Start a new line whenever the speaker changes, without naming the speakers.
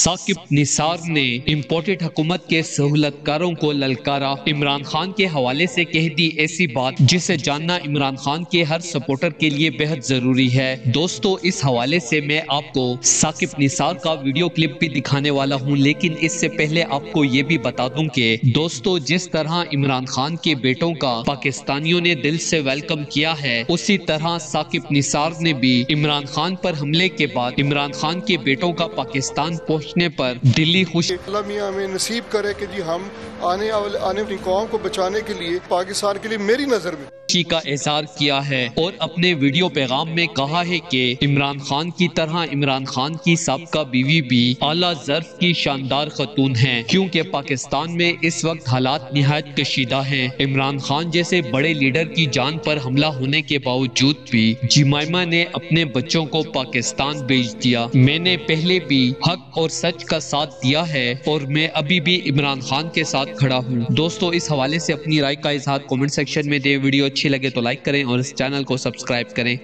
साकिब निसार ने इम्पोर्टेड हुकूमत के सहूलतकारों को ललकारा। इमरान खान के हवाले से कह दी ऐसी बात जिसे जानना इमरान खान के हर सपोर्टर के लिए बेहद जरूरी है। दोस्तों, इस हवाले से मैं आपको साकिब निसार का वीडियो क्लिप भी दिखाने वाला हूं, लेकिन इससे पहले आपको ये भी बता दूं कि दोस्तों, जिस तरह इमरान खान के बेटों का पाकिस्तानियों ने दिल से वेलकम किया है, उसी तरह साकिब निसार ने भी इमरान खान पर हमले के बाद इमरान खान के बेटों का पाकिस्तान पहुंचने पर दिल्ली खुश
अल्लाह मियां हमें नसीब करे कि जी हम आने वाली कौम को बचाने के लिए पाकिस्तान के लिए मेरी नजर में
का इजहार किया है और अपने वीडियो पैगाम में कहा है कि इमरान खान की तरह इमरान खान की साबका बीवी भी आला ज़र्फ की शानदार खतून हैं, क्योंकि पाकिस्तान में इस वक्त हालात निहायत कशीदा हैं। इमरान खान जैसे बड़े लीडर की जान पर हमला होने के बावजूद भी जिमाइमा ने अपने बच्चों को पाकिस्तान भेज दिया। मैंने पहले भी हक और सच का साथ दिया है और मैं अभी भी इमरान खान के साथ खड़ा हूँ। दोस्तों, इस हवाले से अपनी राय का इजहार कमेंट सेक्शन में दे। वीडियो अच्छी लगे तो लाइक करें और इस चैनल को सब्सक्राइब करें।